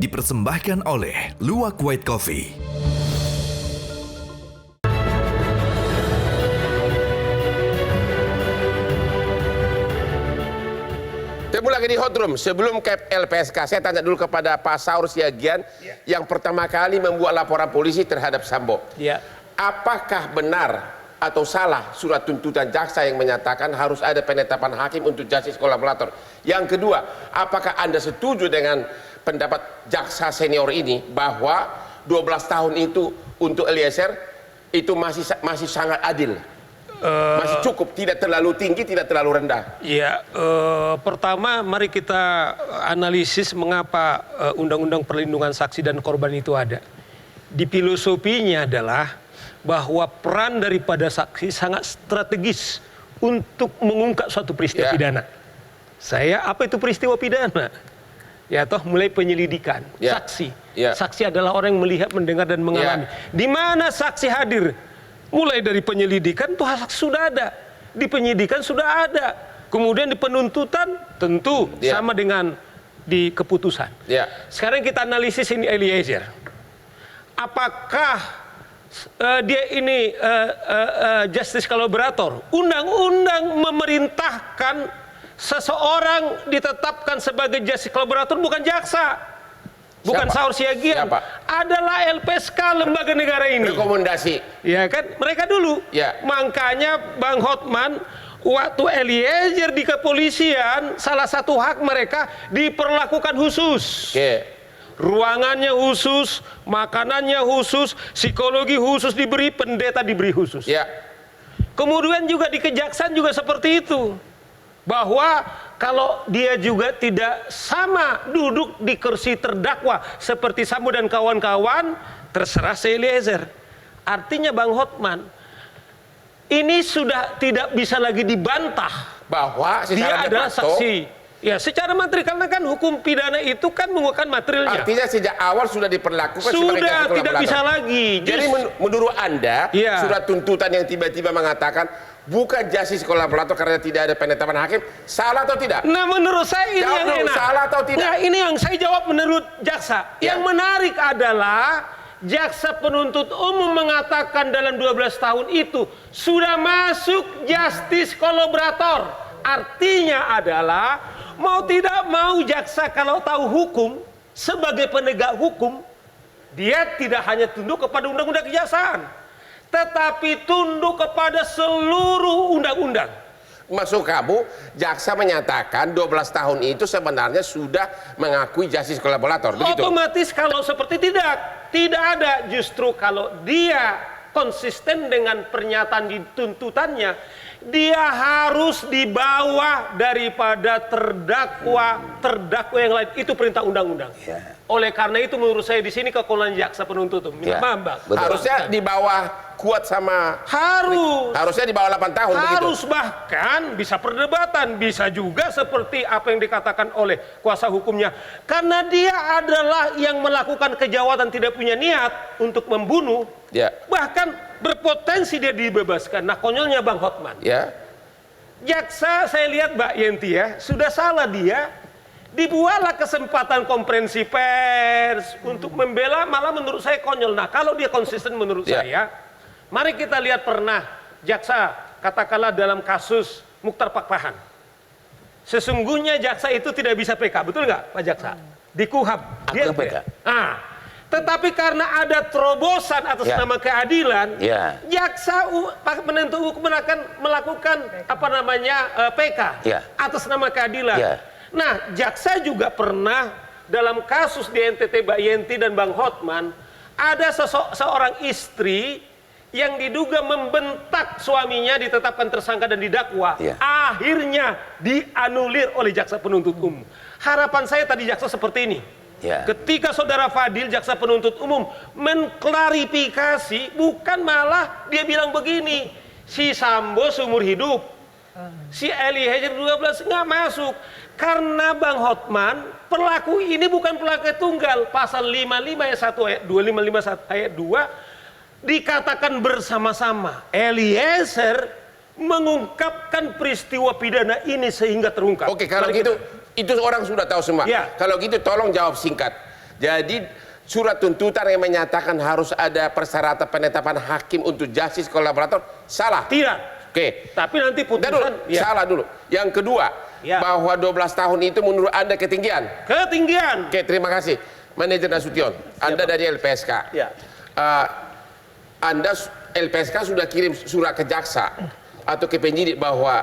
dipersembahkan oleh Luwak White Coffee. Temu lagi di Hot Room. Sebelum ke LPSK, saya tanya dulu kepada Pak Saur Siagian yang pertama kali membuat laporan polisi terhadap Sambo. Apakah benar atau salah surat tuntutan jaksa yang menyatakan harus ada penetapan hakim untuk justice kolaborator? Yang kedua, apakah Anda setuju dengan pendapat jaksa senior ini bahwa 12 tahun itu untuk Eliezer itu masih sangat adil? Masih cukup, tidak terlalu tinggi, tidak terlalu rendah. Ya, pertama mari kita analisis mengapa Undang-Undang Perlindungan Saksi dan Korban itu ada. Di filosofinya adalah bahwa peran daripada saksi sangat strategis untuk mengungkap suatu peristiwa pidana. Apa itu peristiwa pidana? Ya toh mulai penyelidikan, saksi. Saksi adalah orang yang melihat, mendengar dan mengalami. Di mana saksi hadir? Mulai dari penyelidikan tuh sudah ada, di penyidikan sudah ada, kemudian di penuntutan tentu sama dengan di keputusan. Sekarang kita analisis ini Eliezer, apakah dia ini justice kolaborator? Undang-undang memerintahkan seseorang ditetapkan sebagai justice kolaborator bukan jaksa. Bukan Saur Siagian, adalah LPSK lembaga negara ini. Rekomendasi. Ya kan, mereka dulu. Makanya Bang Hotman, waktu Eliezer di kepolisian, salah satu hak mereka diperlakukan khusus. Ruangannya khusus, makanannya khusus, psikologi khusus diberi, pendeta diberi khusus. Kemudian juga di kejaksaan juga seperti itu. Bahwa kalau dia juga tidak sama duduk di kursi terdakwa seperti Sambo dan kawan-kawan, terserah Eliezer. Artinya Bang Hotman, ini sudah tidak bisa lagi dibantah bahwa dia adalah saksi. Ya, secara materi, karena kan hukum pidana itu kan menggunakan materialnya. Artinya sejak awal sudah diperlakukan sebagai sudah tidak bisa lagi. Jadi menurut Anda, surat tuntutan yang tiba-tiba mengatakan bukan justice kolaborator karena tidak ada penetapan hakim, salah atau tidak? Nah, menurut saya ini yang enak. Salah atau tidak? Nah, ini yang saya jawab menurut jaksa. Yang menarik adalah jaksa penuntut umum mengatakan dalam 12 tahun itu sudah masuk justice kolaborator. Artinya adalah mau tidak mau jaksa kalau tahu hukum sebagai penegak hukum, dia tidak hanya tunduk kepada undang-undang kejaksaan, tetapi tunduk kepada seluruh undang-undang. Maksud kamu, jaksa menyatakan 12 tahun itu sebenarnya sudah mengakui justice kolaborator, begitu? Otomatis kalau seperti tidak ada. Justru kalau dia konsisten dengan pernyataan di tuntutannya, dia harus di bawah daripada terdakwa yang lain. Itu perintah undang-undang. Oleh karena itu menurut saya di sini kewenangan jaksa penuntut umum. Harusnya di bawah kuat sama harusnya di bawah 8 tahun harus begitu. Bahkan bisa perdebatan, bisa juga seperti apa yang dikatakan oleh kuasa hukumnya, karena dia adalah yang melakukan kejahatan tidak punya niat untuk membunuh, bahkan berpotensi dia dibebaskan. Nah, konyolnya Bang Hotman, jaksa saya lihat Mbak Yenti sudah salah dia, dibuatlah kesempatan konferensi pers untuk membela, malah menurut saya konyol. Nah, kalau dia konsisten menurut saya, mari kita lihat pernah jaksa katakanlah dalam kasus Muchtar Pakpahan. Sesungguhnya jaksa itu tidak bisa PK, betul nggak Pak Jaksa? Di KUHP dia PK. Tetapi karena ada terobosan atas nama keadilan, jaksa penuntut hukum akan melakukan PK atas nama keadilan. Nah, jaksa juga pernah dalam kasus di NTT Mbak Yenti dan Bang Hotman, ada seorang istri yang diduga membentak suaminya ditetapkan tersangka dan didakwa. Akhirnya dianulir oleh jaksa penuntut umum. Harapan saya tadi jaksa seperti ini. Ketika saudara Fadil, jaksa penuntut umum, mengklarifikasi, bukan malah dia bilang begini, si Sambo seumur hidup, si Eliezer 12 nggak masuk. Karena Bang Hotman, pelaku ini bukan pelaku tunggal. Pasal 55 ayat 1 ayat 2, 551 ayat 2 dikatakan bersama-sama. Eliezer mengungkapkan peristiwa pidana ini sehingga terungkap. Oke, kalau gitu itu orang sudah tahu semua. Kalau gitu tolong jawab singkat. Jadi surat tuntutan yang menyatakan harus ada persyaratan penetapan hakim untuk justice kolaborator salah. Tidak. Oke. Tapi nanti putusan salah dulu. Yang kedua, bahwa 12 tahun itu menurut Anda ketinggian. Ketinggian. Oke, terima kasih. Manajer Nasution, Anda dari LPSK. Ya. Anda LPSK sudah kirim surat ke jaksa atau ke penyidik bahwa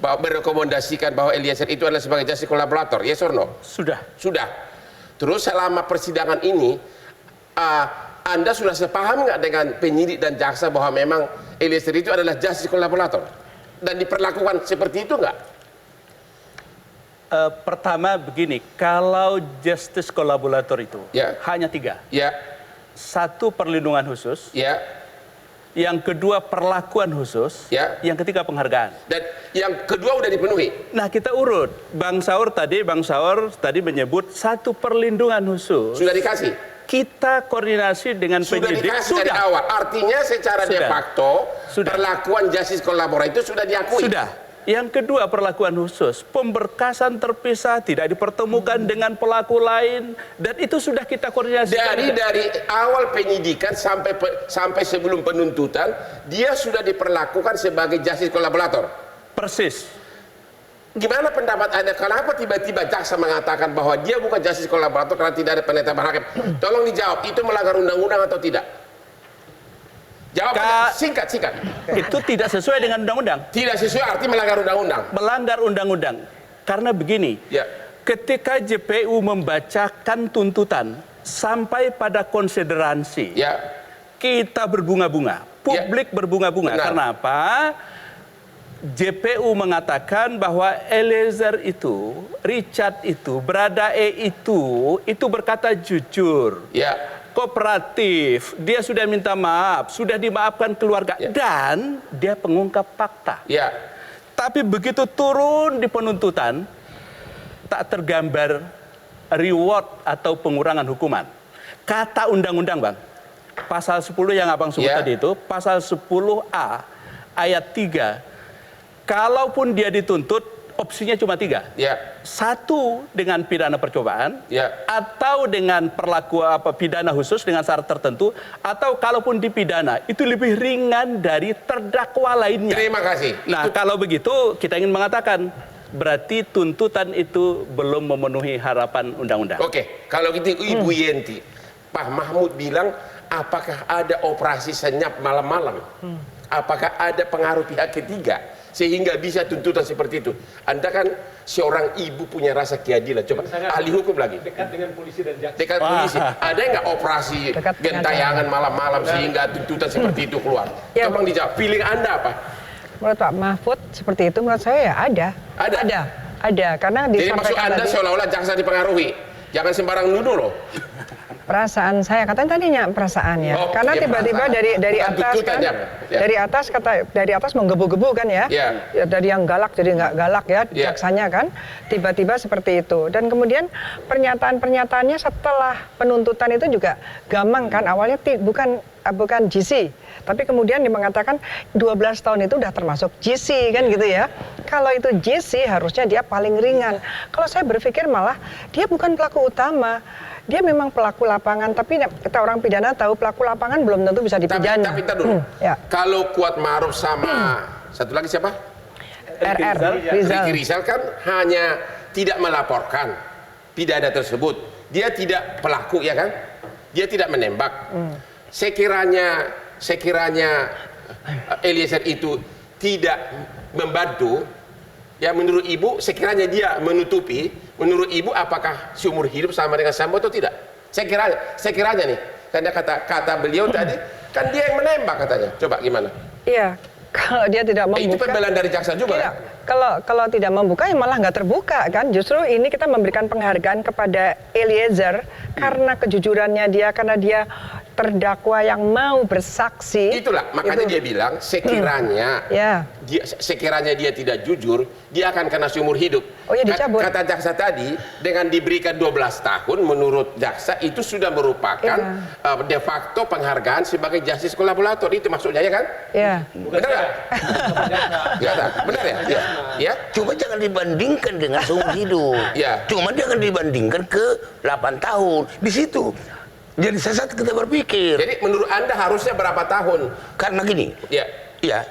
merekomendasikan bahwa Eliezer itu adalah sebagai justice kolaborator, yes or no? Sudah. Terus selama persidangan ini, Anda sudah sepaham nggak dengan penyidik dan jaksa bahwa memang Eliezer itu adalah justice kolaborator? Dan diperlakukan seperti itu nggak? Pertama begini, kalau justice kolaborator itu hanya 3. Ya. 1 perlindungan khusus. Ya. Yang kedua perlakuan khusus. Ya. Yang ketiga penghargaan. Dan yang kedua udah dipenuhi. Nah kita urut. Bang Saur tadi menyebut 1 perlindungan khusus. Sudah dikasih. Kita koordinasi dengan penyidik. Sudah dikasih dari awal. Artinya secara de facto perlakuan justice kolaborator itu sudah diakui. Sudah. Yang kedua perlakuan khusus, pemberkasan terpisah, tidak dipertemukan dengan pelaku lain, dan itu sudah kita koordinasikan. Dari awal penyidikan sampai sebelum penuntutan, dia sudah diperlakukan sebagai justice kolaborator. Persis. Gimana pendapat Anda? Kenapa tiba-tiba jaksa mengatakan bahwa dia bukan justice kolaborator karena tidak ada penetapan hakim? Tolong dijawab, itu melanggar undang-undang atau tidak? Jawabannya singkat. Itu tidak sesuai dengan undang-undang. Tidak sesuai arti melanggar undang-undang. Melanggar undang-undang. Karena begini, ketika JPU membacakan tuntutan sampai pada konsideransi, kita berbunga-bunga, publik berbunga-bunga. Karena apa? JPU mengatakan bahwa Eliezer itu, Richard itu, Baradae itu berkata jujur. Kooperatif, dia sudah minta maaf, sudah dimaafkan keluarga, dan dia pengungkap fakta. Tapi begitu turun di penuntutan, tak tergambar reward atau pengurangan hukuman. Kata undang-undang, Bang, pasal 10 yang Abang sebut tadi itu, pasal 10A ayat 3, kalaupun dia dituntut, opsinya cuma 3. 1 dengan pidana percobaan, atau dengan pidana khusus dengan syarat tertentu, atau kalaupun dipidana itu lebih ringan dari terdakwa lainnya. Terima kasih. Nah, kalau begitu kita ingin mengatakan berarti tuntutan itu belum memenuhi harapan undang-undang. Oke, kalau gitu Ibu Yenti, Pak Mahmud bilang apakah ada operasi senyap malam-malam? Apakah ada pengaruh pihak ketiga sehingga bisa tuntutan seperti itu? Anda kan seorang ibu punya rasa keadilan. Coba ahli hukum lagi. Dekat dengan polisi dan jaksa. Dekat polisi. Ada nggak operasi gentayangan malam-malam sehingga tuntutan seperti itu keluar? Tolong dijawab. Feeling Anda apa? Menurut Pak Mahfud seperti itu, menurut saya ya ada. Karena jadi maksud Anda seolah-olah jaksa dipengaruhi. Jangan sembarang nuduh loh. Perasaan saya, katanya tadinya perasaan ya. Karena tiba-tiba dari atas kan, dari atas menggebu-gebu kan ya. Dari yang galak jadi nggak galak ya, jaksanya kan. Tiba-tiba seperti itu. Dan kemudian pernyataan-pernyataannya setelah penuntutan itu juga gampang kan. Awalnya bukan GC, tapi kemudian dia mengatakan 12 tahun itu udah termasuk GC kan gitu ya. Kalau itu GC harusnya dia paling ringan. Kalau saya berpikir malah dia bukan pelaku utama. Dia memang pelaku lapangan, tapi kita orang pidana tahu pelaku lapangan belum tentu bisa dipidana. Tapi dulu, kalau Kuat Ma'ruf sama satu lagi siapa? Rizal. Rizal kan hanya tidak melaporkan pidana tersebut. Dia tidak pelaku ya kan? Dia tidak menembak. Sekiranya Eliezer itu tidak membantu, ya menurut Ibu sekiranya dia menutupi, menurut Ibu apakah seumur hidup sama dengan Sambo atau tidak? Sekiranya nih, karena kata beliau tadi kan dia yang menembak katanya. Coba gimana? Iya, kalau dia tidak membuka. Itu pembelaan dari jaksa juga. Iya, kalau tidak membuka ya malah nggak terbuka kan. Justru ini kita memberikan penghargaan kepada Eliezer karena kejujurannya dia, karena dia terdakwa yang mau bersaksi. Itulah, makanya dia bilang sekiranya sekiranya dia tidak jujur, dia akan kena seumur hidup. Oh ya, dicabut. Kata jaksa tadi, dengan diberikan 12 tahun menurut jaksa itu sudah merupakan de facto penghargaan sebagai justice kolaborator. Itu maksudnya ya kan? Iya. Benar nggak? Benar ya? Ya. Cuma jangan dibandingkan dengan seumur hidup. Cuma jangan dibandingkan ke 8 tahun. Di situ. Jadi sesat kita berpikir. Jadi menurut Anda harusnya berapa tahun? Karena gini. Ya.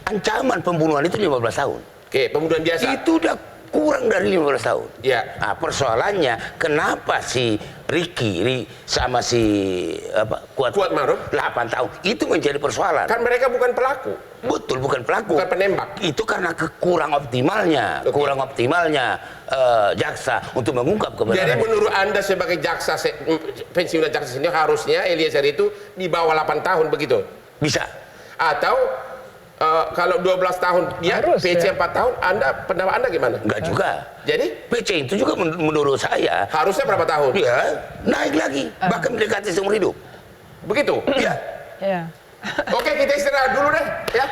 Ancaman pembunuhan itu 15 tahun. Oke, pembunuhan biasa. Itu udah kurang dari 15 tahun. Ya. Nah, persoalannya kenapa si Ricky sama si Kuat Maruf 8 tahun? Itu menjadi persoalan. Kan mereka bukan pelaku. Betul, bukan pelaku. Bukan penembak. Itu karena kurang optimalnya jaksa untuk mengungkap kebenaran. Jadi menurut Anda sebagai jaksa pensiunan jaksa senior harusnya Eliezer itu di bawah 8 tahun begitu? Bisa. Atau kalau 12 tahun dia PC 4 tahun, pendapat Anda gimana? Enggak juga. Jadi PC itu juga menurut saya harusnya berapa tahun? Ya, naik lagi, bahkan mendekati seumur hidup. Begitu? Iya. Iya. Oke, kita istirahat dulu deh, ya.